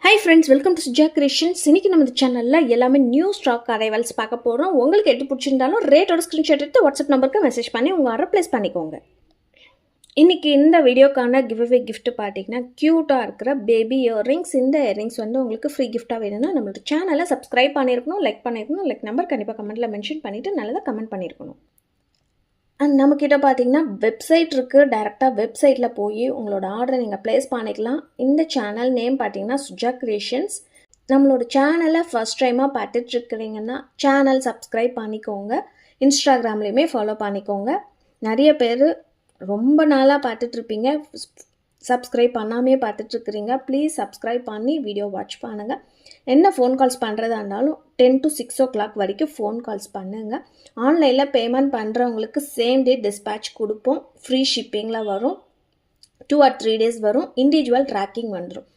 Hi friends, welcome to Suja Creations. இன்னைக்கு நம்ம சேனல்ல எல்லாமே நியூ ஸ்டாக் அரைவல்ஸ் பார்க்க போறோம். உங்களுக்கு எது பிடிச்சிருந்தாலும் ரேட்டோட ஸ்கிரீன்ஷாட் எடுத்து வாட்ஸ்அப் நம்பருக்கு மெசேஜ் பண்ணி உங்க ஆர்டர் பிளேஸ் பண்ணிக்கோங்க. இன்னைக்கு இந்த வீடியோக்கான கிவ்அவே கிஃப்ட் பார்த்தீங்கன்னா கியூட்டாக இருக்கிற பேபி இயர்ரிங்ஸ். இந்த இயர்ரிங்ஸ் வந்து உங்களுக்கு ஃப்ரீ கிஃப்டாக வேணும்னா நம்மளோட சேனலை சப்ஸ்கிரைப் பண்ணியிருக்கணும், லைக் பண்ணியிருக்கணும், லைக் நம்பர் கண்டிப்பாக கமெண்ட்டில் மென்ஷன் பண்ணிவிட்டு நல்லதாக கமெண்ட் பண்ணியிருக்கணும். அண்ட் நம்மக்கிட்ட பார்த்தீங்கன்னா வெப்சைட் இருக்குது. டேரெக்டாக வெப்சைட்டில் போய் உங்களோட ஆர்டரை நீங்கள் ப்ளேஸ் பண்ணிக்கலாம். இந்த சேனல் நேம் பார்த்தீங்கன்னா சுஜா கிரியேஷன்ஸ். நம்மளோட சேனலை ஃபஸ்ட் டைமாக பார்த்துட்ருக்கிறீங்கன்னா சேனல் சப்ஸ்கிரைப் பண்ணிக்கோங்க. இன்ஸ்டாகிராம்லேயுமே ஃபாலோ பண்ணிக்கோங்க. நிறைய பேர் ரொம்ப நாளாக பார்த்துட்ருப்பீங்க, சப்ஸ்கிரைப் பண்ணாமே பார்த்துட்ருக்குறீங்க. ப்ளீஸ் சப்ஸ்கிரைப் பண்ணி வீடியோ வாட்ச் பண்ணுங்கள். என்ன ஃபோன் கால்ஸ் பண்ணுறதா இருந்தாலும் 10 to 6 o'clock வரைக்கும் ஃபோன் கால்ஸ் பண்ணுங்கள். ஆன்லைனில் பேமெண்ட் பண்ணுறவங்களுக்கு சேம் டே டிஸ்பேட்ச் கொடுப்போம். ஃப்ரீ ஷிப்பிங்கில் வரும். 2 or 3 days வரும். இண்டிவிஜுவல் ட்ராக்கிங் வந்துடும்.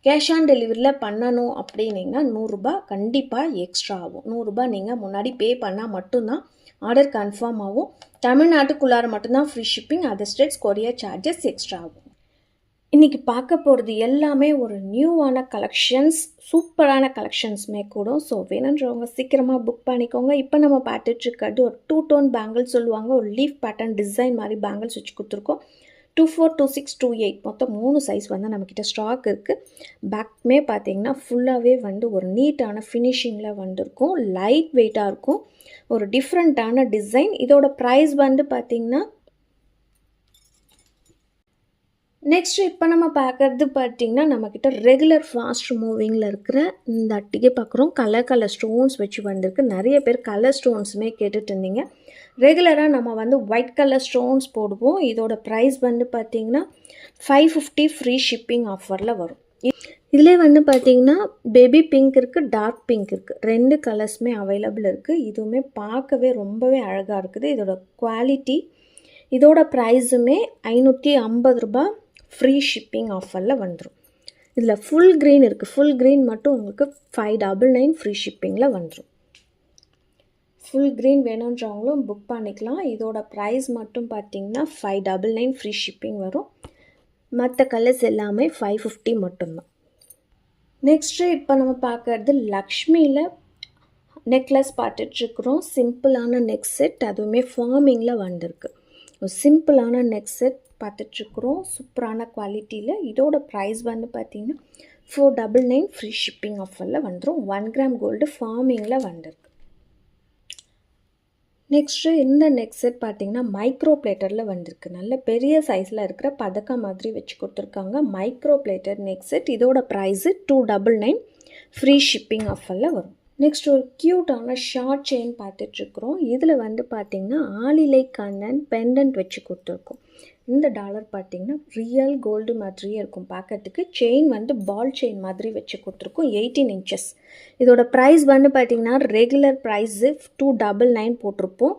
கேஷ் ஆன் டெலிவரியில் பண்ணணும் அப்படின்னீங்கன்னா 100 ரூபாய் கண்டிப்பாக எக்ஸ்ட்ரா ஆகும். 100 ரூபாய் நீங்கள் முன்னாடி பே பண்ணால் மட்டும்தான் ஆர்டர் கன்ஃபார்ம் ஆகும். தமிழ்நாட்டுக்குள்ளார மட்டும்தான் free shipping. Other states courier charges extra ஆகும். இன்றைக்கி பார்க்க போகிறது எல்லாமே ஒரு நியூவான கலெக்ஷன்ஸ், சூப்பரான கலெக்ஷன்ஸுமே கூட. ஸோ வேணுன்றவங்க சீக்கிரமாக புக் பண்ணிக்கோங்க. இப்போ நம்ம பார்த்துட்ருக்கிறது ஒரு 2 tone பேங்கிள்ஸ் சொல்லுவாங்க. ஒரு லீஃப் பேட்டர்ன் டிசைன் மாதிரி பேங்கிள்ஸ் வச்சு கொடுத்துருக்கோம். 24, 26, 28 மொத்தம் 3 சைஸ் வந்து நம்மக்கிட்ட ஸ்டாக் இருக்குது. பேக்குமே பார்த்தீங்கன்னா ஃபுல்லாகவே வந்து ஒரு நீட்டான ஃபினிஷிங்கில் வந்துருக்கும். லைட் வெயிட்டாக இருக்கும். ஒரு டிஃப்ரெண்ட்டான டிசைன். இதோட ப்ரைஸ் வந்து பார்த்திங்கன்னா நெக்ஸ்ட் இப்போ நம்ம பார்க்குறது பார்த்திங்கன்னா நம்மக்கிட்ட ரெகுலர் ஃபாஸ்ட் மூவிங்கில் இருக்கிற இந்த அட்டிகை பார்க்குறோம். கலர் ஸ்டோன்ஸ் வச்சு வந்திருக்கு. நிறைய பேர் கலர் ஸ்டோன்ஸுமே கேட்டுட்டு இருந்தீங்க. ரெகுலராக நம்ம வந்து ஒயிட் கலர் ஸ்டோன்ஸ் போடுவோம். இதோட ப்ரைஸ் வந்து பார்த்திங்கன்னா 550 ஃப்ரீ ஷிப்பிங் ஆஃபரில் வரும். இதிலே வந்து பார்த்திங்கன்னா பேபி பிங்க் இருக்குது, டார்க் பிங்க் இருக்குது. 2 கலர்ஸுமே அவைலபிள் இருக்குது. இதுவுமே பார்க்கவே ரொம்பவே அழகாக இருக்குது. இதோட குவாலிட்டி, இதோட ப்ரைஸுமே 550 ரூபாய் ஃப்ரீ ஷிப்பிங் ஆஃபரில் வந்துடும். இதில் ஃபுல் க்ரீன் இருக்குது. ஃபுல் க்ரீன் மட்டும் உங்களுக்கு 599 ஃப்ரீ ஷிப்பிங்கில் வந்துடும். ஃபுல் க்ரீன் வேணுன்றவங்களும் புக் பண்ணிக்கலாம். இதோட ப்ரைஸ் மட்டும் பார்த்திங்கன்னா 599 ஃப்ரீ ஷிப்பிங் வரும். மற்ற கலர்ஸ் எல்லாமே 550 மட்டும்தான். நெக்ஸ்ட்டு இப்போ நம்ம பார்க்குறது லக்ஷ்மியில் நெக்லஸ் பார்த்துட்ருக்குறோம். சிம்பிளான நெக் செட், அதுவுமே ஃபார்மிங்கில் வந்திருக்கு. ஒரு சிம்பிளான நெக் செட் பார்த்துட்ருக்குறோம். சூப்பரான குவாலிட்டியில். இதோட ப்ரைஸ் வந்து பார்த்திங்கன்னா 499 ஃப்ரீ ஷிப்பிங் ஆஃபரில் வந்துடும். 1 கிராம் கோல்டு ஃபார்மிங்கில் வந்திருக்கு. நெக்ஸ்ட்டு இந்த நெக் செட் பார்த்திங்கன்னா மைக்ரோ பிளேட்டரில் வந்திருக்கு. நல்ல பெரிய சைஸில் இருக்கிற பதக்கா மாதிரி வச்சு கொடுத்துருக்காங்க. Micro பிளேட்டர் neck set. இதோட ப்ரைஸு 299 ஃப்ரீ ஷிப்பிங் ஆஃபரில் வரும். நெக்ஸ்ட் ஒரு க்யூட்டான ஷார்ட் செயின் பார்த்துட்ருக்குறோம். இதில் வந்து பார்த்திங்கன்னா ஆளிலை கண்ணன் பெண்டன்ட் வச்சு கொடுத்துருக்கோம். இந்த டாலர் பார்த்திங்கன்னா ரியல் கோல்டு மாதிரியே இருக்கும் பார்க்கறதுக்கு. செயின் வந்து பால் செயின் மாதிரி வச்சு கொடுத்துருக்கோம். 18 inches. இதோட ப்ரைஸ் வந்து பார்த்திங்கன்னா ரெகுலர் ப்ரைஸு 299 போட்டிருப்போம்.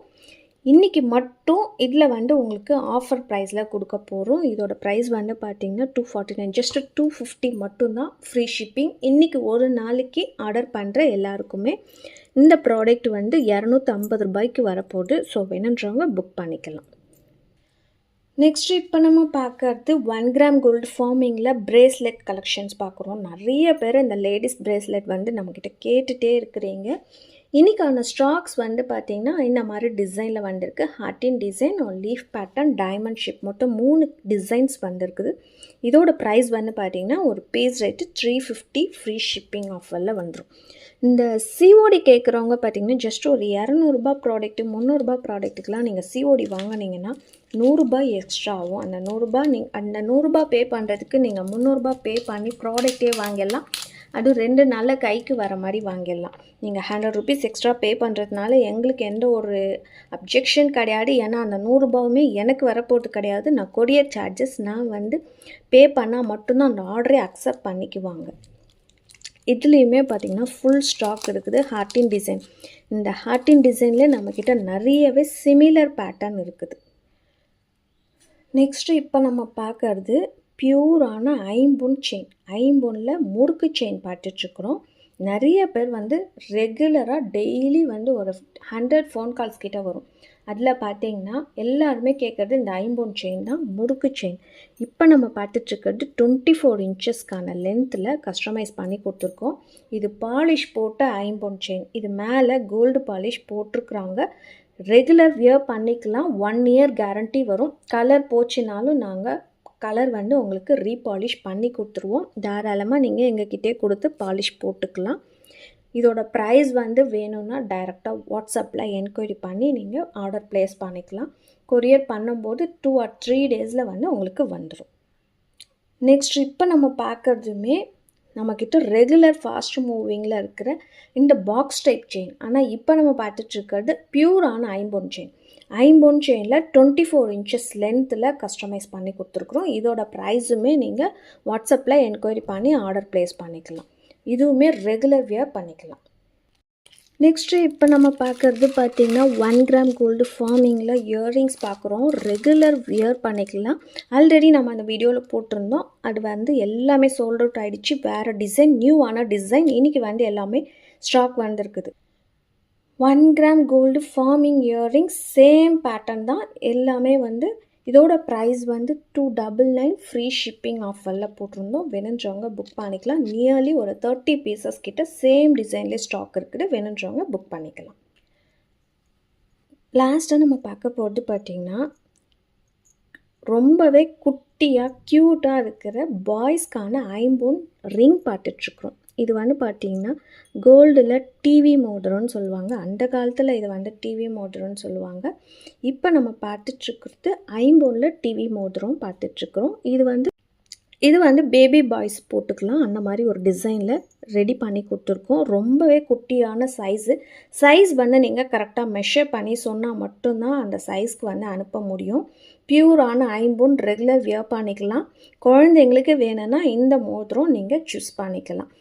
இன்றைக்கி மட்டும் இதில் வந்து உங்களுக்கு ஆஃபர் ப்ரைஸில் கொடுக்க போகிறோம். இதோட ப்ரைஸ் வந்து பார்த்திங்கன்னா 249, ஜஸ்ட்டு 250 மட்டும்தான் ஃப்ரீ ஷிப்பிங். இன்றைக்கி ஒரு நாளைக்கு ஆர்டர் பண்ணுற எல்லாருக்குமே இந்த ப்ராடக்ட் வந்து 250 ரூபாய்க்கு வரப்போகுது. ஸோ வேணுன்றவங்க புக் பண்ணிக்கலாம். நெக்ஸ்ட் இப்போ நம்ம பார்க்கறது 1 கிராம் கோல்டு ஃபார்மிங்கில் பிரேஸ்லெட் கலெக்ஷன்ஸ் பார்க்குறோம். நிறைய பேர் இந்த லேடிஸ் பிரேஸ்லெட் வந்து நம்மக்கிட்ட கேட்டுகிட்டே இருக்கிறீங்க. இன்றைக்கான ஸ்டாக்ஸ் வந்து பார்த்திங்கன்னா இந்த மாதிரி டிசைனில் வந்திருக்கு. ஹார்ட்டின் design, leaf pattern, diamond shape, மொத்தம் 3 டிசைன்ஸ் வந்திருக்குது. இதோட ப்ரைஸ் வந்து பார்த்திங்கன்னா ஒரு பீஸ் ரேட்டு 350 ஃப்ரீ ஷிப்பிங் ஆஃபரில் வந்துடும். இந்த சிஓடி கேட்குறவங்க பார்த்திங்கன்னா ஜஸ்ட் ஒரு 200 ரூபாய் ப்ராடக்ட்டு, 300 ரூபாய் ப்ராடக்ட்டுக்கெலாம் நீங்கள் சிஓடி வாங்கினீங்கன்னா 100 ரூபாய் எக்ஸ்ட்ரா ஆகும். அந்த 100 ரூபாய் அந்த 100 ரூபாய் பே பண்ணுறதுக்கு நீங்கள் 300 ரூபாய் பே பண்ணி ப்ராடக்டே வாங்கிடலாம். அது 2 நாளில் கைக்கு வர மாதிரி வாங்கிடலாம். நீங்கள் 100 rupees எக்ஸ்ட்ரா பே பண்ணுறதுனால எங்களுக்கு எந்த ஒரு அப்ஜெக்ஷன் கிடையாது. ஏன்னா அந்த 100 ரூபாவுமே எனக்கு வரப்போகிறது கிடையாது. நான் கொரியர் சார்ஜஸ் நான் வந்து பே பண்ணால் மட்டும்தான் அந்த ஆர்டரே அக்செப்ட் பண்ணிக்குவாங்க. இதுலேயுமே பார்த்திங்கன்னா ஃபுல் ஸ்டாக் இருக்குது. ஹார்ட்டின் டிசைன். இந்த ஹார்ட்டின் டிசைன்லேயே நம்மக்கிட்ட நிறையவே சிமிலர் பேட்டர்ன் இருக்குது. நெக்ஸ்ட்டு இப்போ நம்ம பார்க்கறது பியூரான ஐம்பொன் செயின். ஐம்பொனில் முறுக்கு செயின் பார்த்துட்ருக்குறோம். நிறைய பேர் வந்து ரெகுலராக டெய்லி வந்து ஒரு 100 ஃபோன் கால்ஸ் கிட்ட வரும். அதில் பார்த்தீங்கன்னா எல்லாருமே கேட்குறது இந்த ஐம்பொன் செயின் தான், முறுக்கு செயின். இப்போ நம்ம பார்த்துட்ருக்கிறது 24 இன்ச்சஸ்க்கான லென்த்தில் கஸ்டமைஸ் பண்ணி கொடுத்துருக்கோம். இது பாலிஷ் போட்ட ஐம்பொன் செயின். இது மேலே கோல்டு பாலிஷ் போட்டிருக்குறாங்க. ரெகுலர் வியர் பண்ணிக்கலாம். 1 இயர் கேரண்டி வரும். கலர் போச்சுனாலும் நாங்கள் கலர் வந்து உங்களுக்கு ரீபாலிஷ் பண்ணி கொடுத்துருவோம். தாராளமாக நீங்கள் எங்ககிட்டே கொடுத்து பாலிஷ் போட்டுக்கலாம். இதோட ப்ரைஸ் வந்து வேணும்னா டைரெக்டாக வாட்ஸ்அப்பில் என்கொயரி பண்ணி நீங்கள் ஆர்டர் ப்ளேஸ் பண்ணிக்கலாம். கொரியர் பண்ணும்போது 2 or 3 டேஸில் வந்து உங்களுக்கு வந்துடும். நெக்ஸ்ட் இப்போ நம்ம பார்க்குறதுமே நம்மக்கிட்ட ரெகுலர் ஃபாஸ்ட் மூவிங்கில் இருக்கிற இந்த பாக்ஸ் டைப் செயின். ஆனால் இப்போ நம்ம பார்த்துட்ருக்கிறது பியூரான ஐம்பொன் செயின். ஐம்பொன் செயினில் 24 இன்ச்சஸ் லென்த்தில் கஸ்டமைஸ் பண்ணி கொடுத்துருக்குறோம். இதோட ப்ரைஸுமே நீங்கள் வாட்ஸ்அப்பில் என்கொயரி பண்ணி ஆர்டர் ப்ளேஸ் பண்ணிக்கலாம். இதுவுமே ரெகுலர் வியர் பண்ணிக்கலாம். நெக்ஸ்ட்டு இப்போ நம்ம பார்க்குறது பார்த்திங்கன்னா 1 கிராம் கோல்டு ஃபார்மிங்கில் இயரிங்ஸ் பார்க்குறோம். ரெகுலர் வியர் பண்ணிக்கலாம். ஆல்ரெடி நம்ம அந்த வீடியோவில் போட்டிருந்தோம். அது வந்து எல்லாமே சோல்ட் அவுட் ஆகிடுச்சு. வேறு டிசைன், நியூவான டிசைன் இன்றைக்கி வந்து எல்லாமே ஸ்டாக் வந்திருக்குது. 1 gram gold forming earrings same pattern தான். எல்லாமே வந்து இதோட ப்ரைஸ் வந்து 299 ஃப்ரீ ஷிப்பிங் ஆஃபரில் போட்டிருந்தோம். வேணுன்றவங்க புக் பண்ணிக்கலாம். நியர்லி ஒரு 30 பீசஸ் கிட்ட சேம் டிசைன்லேயே ஸ்டாக் இருக்குது. வேணுன்றவங்க புக் பண்ணிக்கலாம். லாஸ்ட்டாக நம்ம பார்க்க போகிறது பார்த்திங்கன்னா ரொம்பவே குட்டியாக க்யூட்டாக இருக்கிற பாய்ஸ்க்கான ஐம்பொன் ரிங் பார்த்துட்ருக்குறோம். இது வந்து பார்த்திங்கன்னா கோல்டில் டிவி மோதிரம்னு சொல்லுவாங்க. அந்த காலத்தில் இது வந்து டிவி மோதிரம்னு சொல்லுவாங்க. இப்போ நம்ம பார்த்துட்ருக்கிறது ஐம்பொனில் டிவி மோதிரம் பார்த்துட்ருக்குறோம். இது வந்து பேபி பாய்ஸ் போட்டுக்கலாம். அந்த மாதிரி ஒரு டிசைனில் ரெடி பண்ணி கொடுத்துருக்கோம். ரொம்பவே குட்டியான சைஸ் வந்து நீங்கள் கரெக்டாக மெஷர் பண்ணி சொன்னால் மட்டும்தான் அந்த சைஸ்க்கு வந்து அனுப்ப முடியும். பியூரான ஐம்பொன் ரெகுலர் வியர் பண்ணிக்கலாம். குழந்தைங்களுக்கு வேணும்னா இந்த மோதிரம் நீங்கள் சூஸ் பண்ணிக்கலாம்.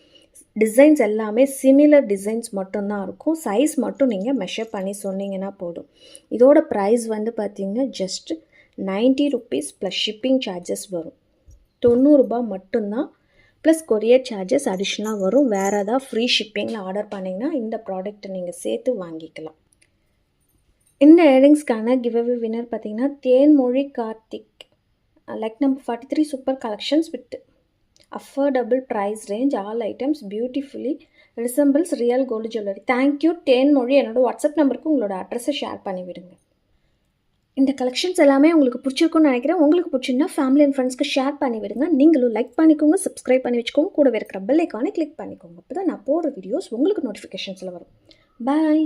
டிசைன்ஸ் எல்லாமே சிமிலர் டிசைன்ஸ் மட்டும்தான் இருக்கும். சைஸ் மட்டும் நீங்கள் மெஷர் பண்ணி சொன்னீங்கன்னா போதும். இதோட ப்ரைஸ் வந்து பார்த்திங்கன்னா just 90 rupees plus shipping charges வரும். 90 ரூபாய் மட்டும்தான், ப்ளஸ் கொரியர் சார்ஜஸ் அடிஷ்னலாக வரும். வேறு ஏதாவது ஃப்ரீ ஷிப்பிங்கில் ஆர்டர் பண்ணிங்கன்னா இந்த ப்ராடக்ட்டை நீங்கள் சேர்த்து வாங்கிக்கலாம். இந்த இயரிங்ஸ்க்கான கிவ்அவே வின்னர் பார்த்திங்கன்னா Thenmozhi Karthik. Like number 43 super collections with affordable price range, all items beautifully resembles real gold jewelry. Thank you Thenmozhi. என்னோட வாட்ஸ்அப் நம்பருக்கு உங்களோட அட்ரஸை ஷேர் பண்ணி விடுங்க. இந்த கலெக்ஷன்ஸ் எல்லாமே உங்களுக்கு பிடிச்சிருக்குன்னு நினைக்கிறேன். உங்களுக்கு பிடிச்சிருந்தா ஃபேமிலி அண்ட் ஃப்ரெண்ட்ஸ்க்கு ஷேர் பண்ணி விடுங்க. நீங்களும் லைக் பண்ணிக்கோங்க, சப்ஸ்கிரைப் பண்ணி வச்சுக்கோங்க, கூடவே இருக்கிற பெல் ஐக்கானை கிளிக் பண்ணிக்கோங்க. அப்போ தான் நான் போடுற வீடியோஸ் உங்களுக்கு நோட்டிஃபிகேஷன்ஸில் வரும். பாய்.